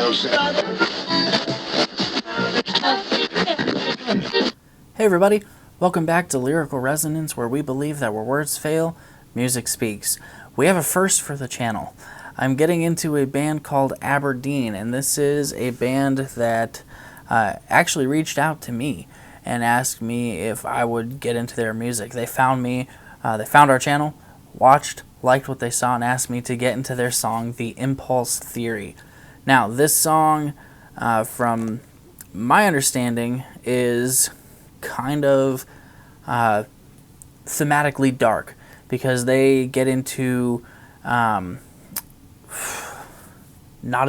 Hey everybody, welcome back to Lyrical Resonance, where we believe that where words fail, music speaks. We have a first for the channel. I'm getting into a band called Aberdeen, and this is a band that actually reached out to me and asked me if I would get into their music. They found me, they found our channel, watched, liked what they saw, and asked me to get into their song, The Impulse Theory. Now, this song, from my understanding, is kind of thematically dark, because they get into not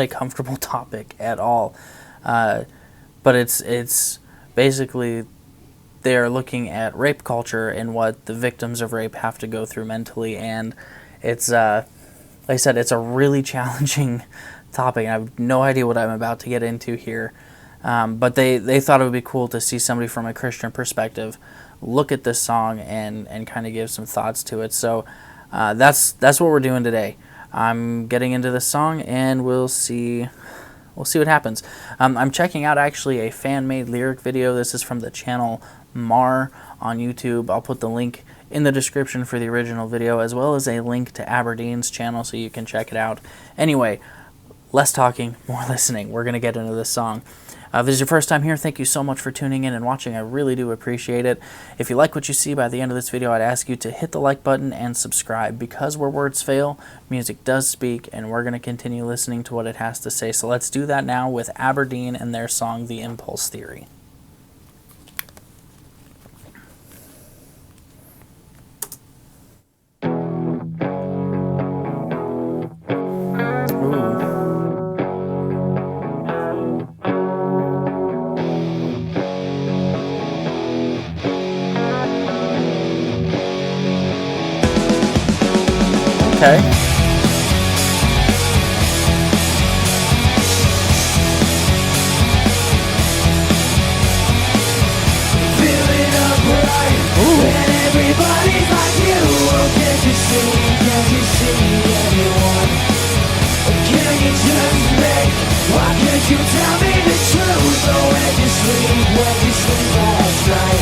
a comfortable topic at all, but it's basically they're looking at rape culture and what the victims of rape have to go through mentally, and it's like I said, it's a really challenging topic, and I have no idea what I'm about to get into here. But they thought it would be cool to see somebody from a Christian perspective look at this song and kind of give some thoughts to it. So that's what we're doing today. I'm getting into this song, and we'll see what happens. I'm checking out actually a fan-made lyric video. This is from the channel Mar on YouTube. I'll put the link in the description for the original video, as well as a link to Aberdeen's channel so you can check it out. Anyway, less talking, more listening. We're going to get into this song. If this is your first time here, thank you so much for tuning in and watching. I really do appreciate it. If you like what you see by the end of this video, I'd ask you to hit the like button and subscribe, because where words fail, music does speak, and we're going to continue listening to what it has to say. So let's do that now with Aberdeen and their song, The Impulse Theory. Okay. Feeling upright, and everybody's like you. Oh, can't you see anyone? Can you just make? Why can't you tell me the truth? Oh, when you sleep last night,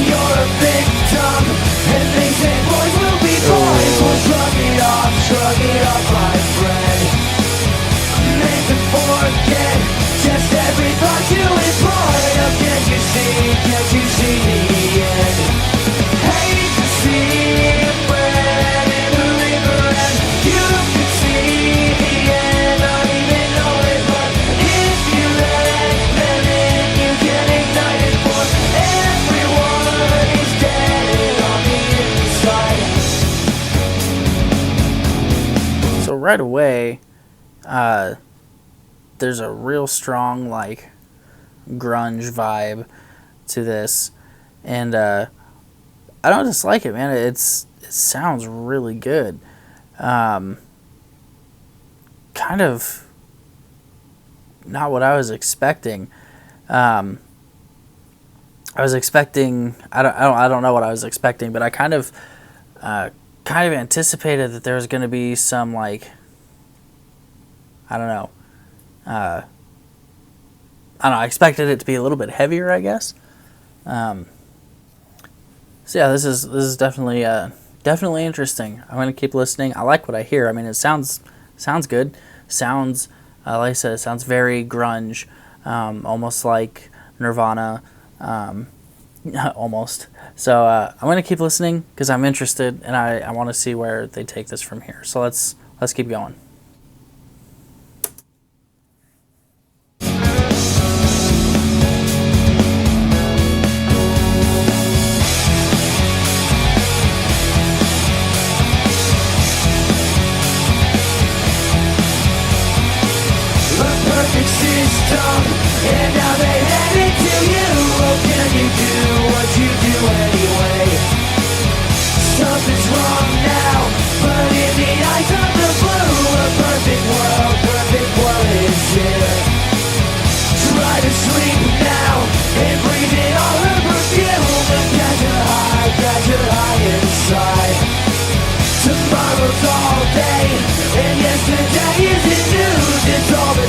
you're a victim, and they say boys will be boys. Well, shrug it off, my friend. Make them forget just every thought you employed. Oh, can't you see the end? Hate to see it spread in the river, and you can see the end. Don't even know it, but if you let them in, you can ignite it, for everyone is dead on the inside. So right away, there's a real strong, like, grunge vibe to this, and I don't dislike it, man. It sounds really good. Kind of not what I was expecting. I was expecting, I don't know what I was expecting, but I kind of anticipated that there was going to be some, like, I don't know. I expected it to be a little bit heavier, I guess. So yeah, this is definitely interesting. I'm gonna keep listening. I like what I hear. I mean, it sounds good. Sounds like I said, it sounds very grunge, almost like Nirvana, almost. So I'm gonna keep listening because I'm interested, and I want to see where they take this from here. So let's keep going. And now they hand it to you. Oh, can you do what you do anyway? Something's wrong now, but in the eyes of the blue, a perfect world is here. Try to sleep now and breathe in all the perfume, and catch a high inside. Tomorrow's all day, and yesterday isn't news. It's all the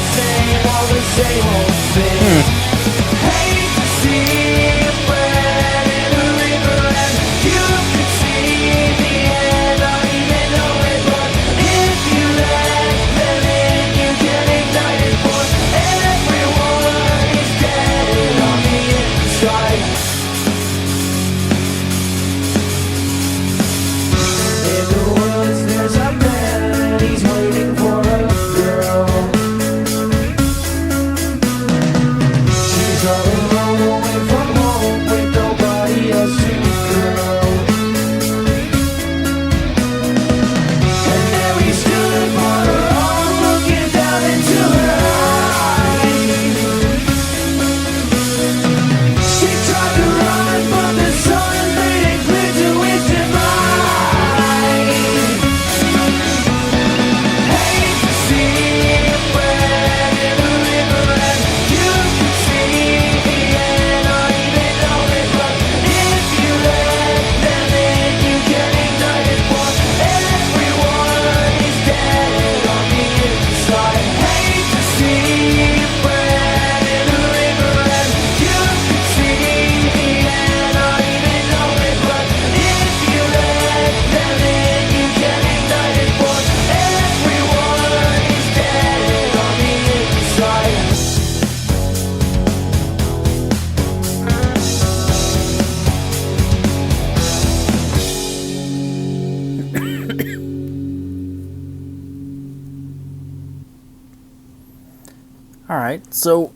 All right, so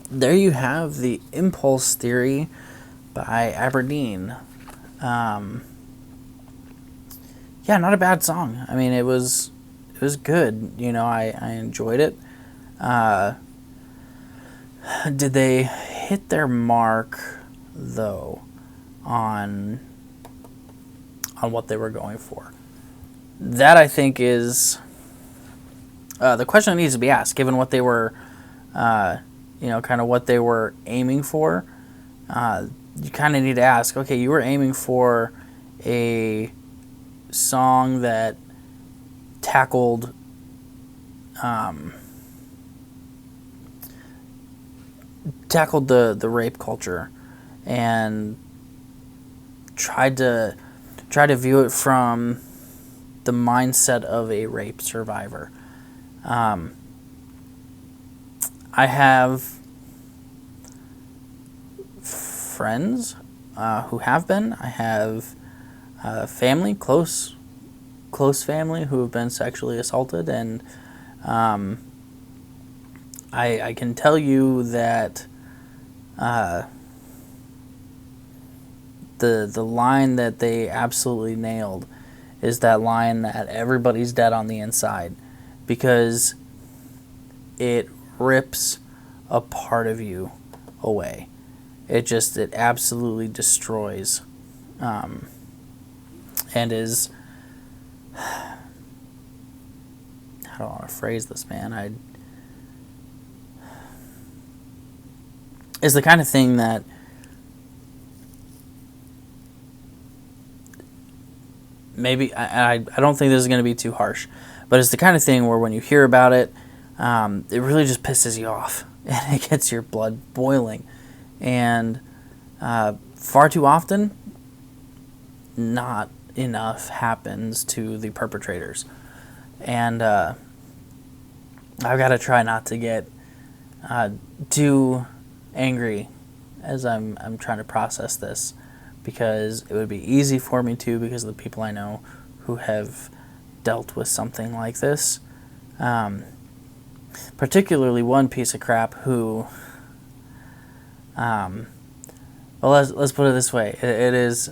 there you have the impulse theory by Aberdeen. Yeah, not a bad song. I mean, it was good. You know, I enjoyed it. Did they hit their mark though on what they were going for? That, I think, is the question that needs to be asked, given what they were, kind of what they were aiming for. You kind of need to ask, okay, you were aiming for a song that tackled the rape culture and tried to view it from the mindset of a rape survivor. I have friends who have been. I have family, close family, who have been sexually assaulted, and I can tell you that the line that they absolutely nailed is that line that everybody's dead on the inside, because it rips a part of you away. It absolutely destroys, and is, how do I want to phrase this, man? Is the kind of thing that maybe, I don't think this is going to be too harsh, but it's the kind of thing where when you hear about it, it really just pisses you off, and it gets your blood boiling. And far too often, not enough happens to the perpetrators. And I've got to try not to get too angry as I'm trying to process this, because it would be easy for me to, because of the people I know who have dealt with something like this. Particularly one piece of crap who, well, let's put it this way. It is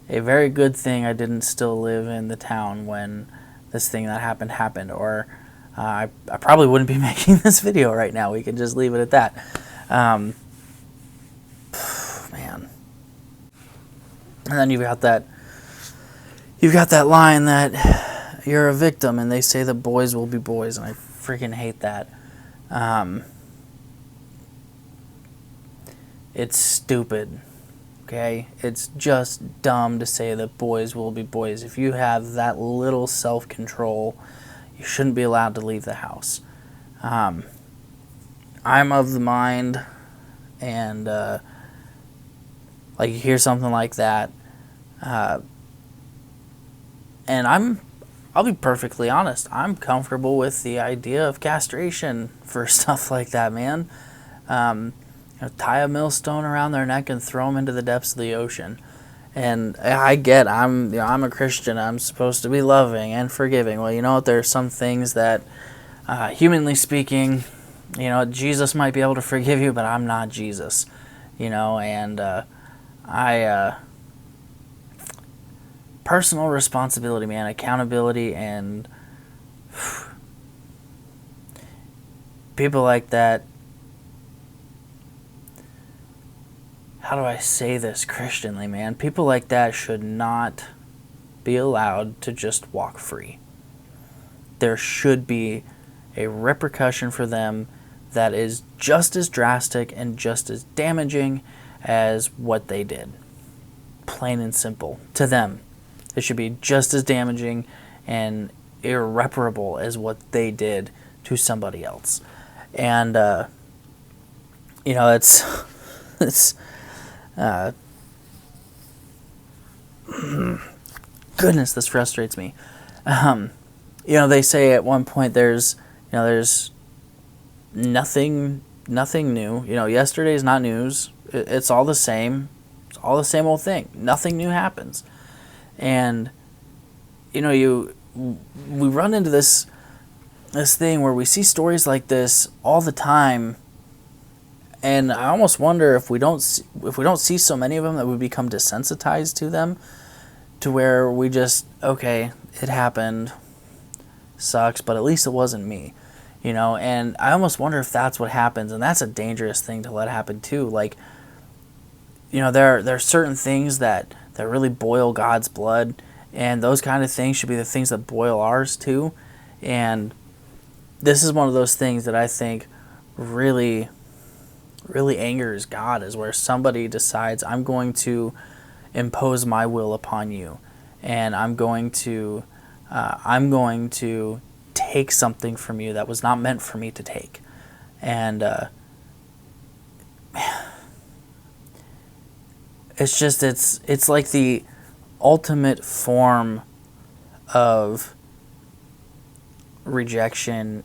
a very good thing I didn't still live in the town when this thing that happened, or I probably wouldn't be making this video right now. We can just leave it at that. Man. And then you've got that line that you're a victim, and they say that boys will be boys, and I freaking hate that. It's stupid, okay? It's just dumb to say that boys will be boys. If you have that little self-control, you shouldn't be allowed to leave the house. I'm of the mind, and like, you hear something like that, and I'll be perfectly honest, I'm comfortable with the idea of castration for stuff like that, man. Tie a millstone around their neck and throw them into the depths of the ocean. And I get, I'm a Christian, I'm supposed to be loving and forgiving. Well, you know what, there are some things that, humanly speaking, Jesus might be able to forgive you, but I'm not Jesus, and personal responsibility, man, accountability, and people like that. How do I say this Christianly, man? People like that should not be allowed to just walk free. There should be a repercussion for them that is just as drastic and just as damaging as what they did. Plain and simple. To them, it should be just as damaging and irreparable as what they did to somebody else. And, it's goodness, this frustrates me. They say at one point there's nothing new. Yesterday's not news. It's all the same. It's all the same old thing. Nothing new happens. And, we run into this thing where we see stories like this all the time, And I almost wonder if we don't see so many of them that we become desensitized to them, to where we just, okay, it happened, sucks, but at least it wasn't me, you know. And I almost wonder if that's what happens, and that's a dangerous thing to let happen too. Like, you know, there are certain things that really boil God's blood, and those kind of things should be the things that boil ours too. And this is one of those things that I think really angers God, is where somebody decides, I'm going to impose my will upon you, and I'm going to take something from you that was not meant for me to take. And it's just, it's like the ultimate form of rejection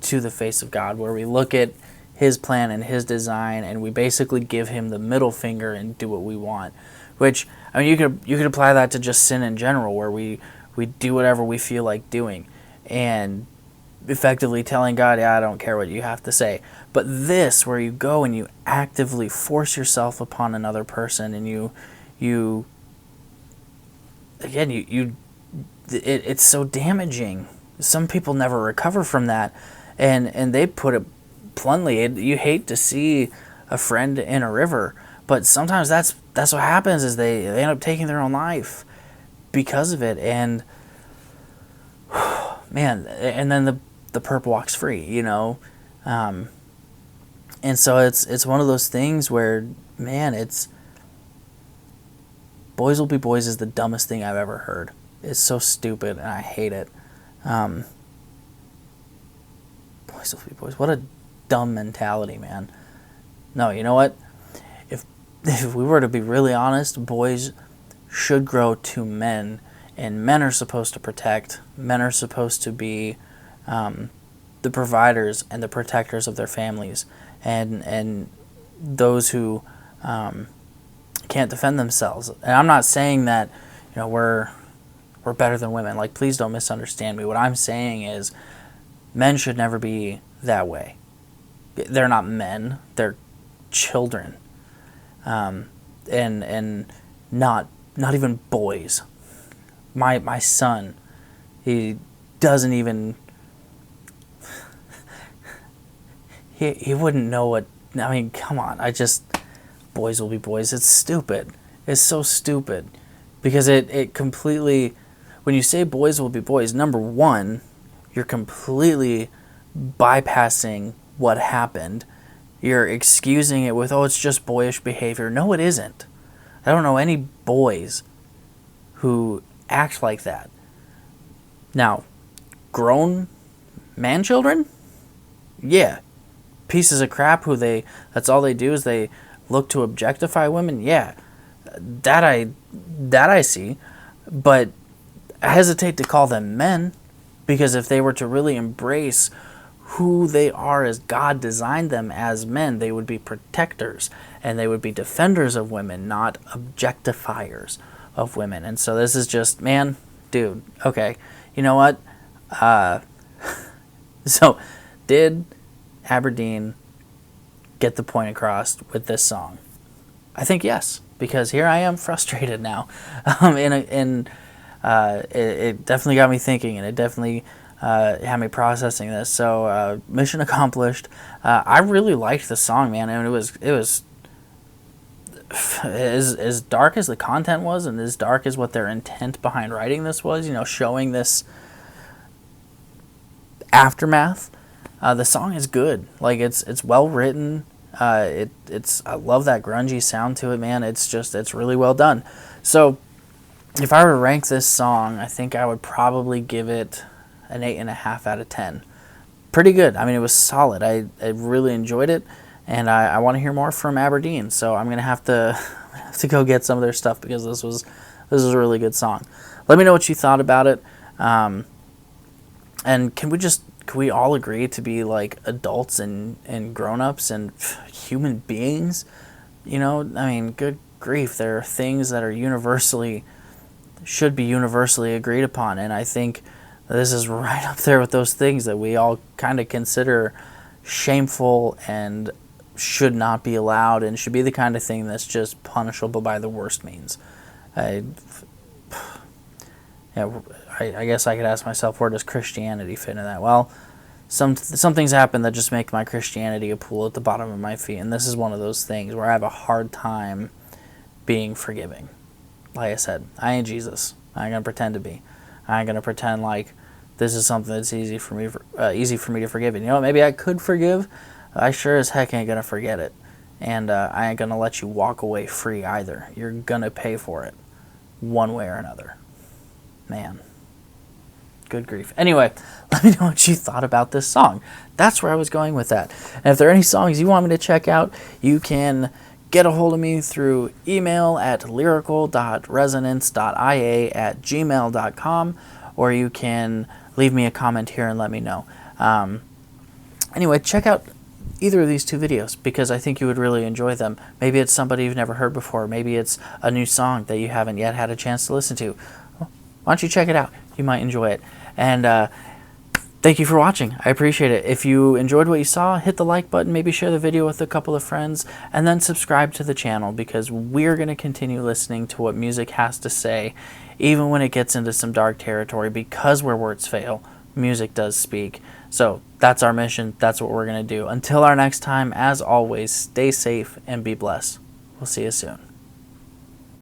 to the face of God, where we look at his plan and his design, and we basically give him the middle finger and do what we want. Which, I mean, you could apply that to just sin in general, where we do whatever we feel like doing, and effectively telling God, yeah, I don't care what you have to say. But this, where you go and you actively force yourself upon another person, and it's so damaging. Some people never recover from that, and they put it bluntly, you hate to see a friend in a river, but sometimes that's what happens, is they end up taking their own life because of it. And man, and then the perp walks free, you know. And so it's one of those things where, man, it's boys will be boys is the dumbest thing I've ever heard. It's so stupid, and I hate it. Boys will be boys. What a dumb mentality, man. No, you know what? If we were to be really honest, boys should grow to men, and men are supposed to protect. Men are supposed to be the providers and the protectors of their families, and those who can't defend themselves. And I'm not saying that, you know, we're better than women. Like, please don't misunderstand me. What I'm saying is, men should never be that way. They're not men. They're children, and not even boys. My son, he doesn't even. He wouldn't know what. I mean, come on. Boys will be boys. It's stupid. It's so stupid, because it completely. When you say boys will be boys, number one, you're completely bypassing what happened. You're excusing it with, oh, it's just boyish behavior. No, it isn't. I don't know any boys who act like that. Now, grown man children? Yeah. Pieces of crap that's all they do is they look to objectify women? Yeah. That I see. But I hesitate to call them men, because if they were to really embrace who they are as God designed them as men, they would be protectors, and they would be defenders of women, not objectifiers of women. And so this is just, man, dude, okay, you know what? So did Aberdeen get the point across with this song? I think yes, because here I am frustrated now. It definitely got me thinking, and it definitely had me processing this. So mission accomplished. I really liked the song, man. I mean, it was as dark as the content was, and as dark as what their intent behind writing this was. You know, showing this aftermath. The song is good. Like, it's well written. I love that grungy sound to it, man. It's really well done. So if I were to rank this song, I think I would probably give it an 8.5 out of 10. Pretty good. I mean, it was solid. I really enjoyed it, and I want to hear more from Aberdeen. So I'm gonna have to go get some of their stuff, because this was a really good song. Let me know what you thought about it. And can we all agree to be like adults and grown-ups and human beings? You know, I mean, good grief, there are things that should be universally agreed upon, and I think this is right up there with those things that we all kind of consider shameful and should not be allowed and should be the kind of thing that's just punishable by the worst means. I guess I could ask myself, where does Christianity fit in that? Well, some things happen that just make my Christianity a pool at the bottom of my feet, and this is one of those things where I have a hard time being forgiving. Like I said, I ain't Jesus. I ain't gonna pretend to be. I ain't gonna pretend like this is something that's easy for me to forgive. And you know what? Maybe I could forgive. I sure as heck ain't gonna forget it, and I ain't gonna let you walk away free either. You're gonna pay for it, one way or another. Man, good grief. Anyway, let me know what you thought about this song. That's where I was going with that. And if there are any songs you want me to check out, you can get a hold of me through email at lyrical.resonance.ia@gmail.com, or you can leave me a comment here and let me know. Anyway, check out either of these two videos because I think you would really enjoy them. Maybe it's somebody you've never heard before. Maybe it's a new song that you haven't yet had a chance to listen to. Why don't you check it out? You might enjoy it. And thank you for watching. I appreciate it. If you enjoyed what you saw, hit the like button, maybe share the video with a couple of friends, and then subscribe to the channel because we're going to continue listening to what music has to say, even when it gets into some dark territory, because where words fail, music does speak. So that's our mission. That's what we're going to do. Until our next time, as always, stay safe and be blessed. We'll see you soon.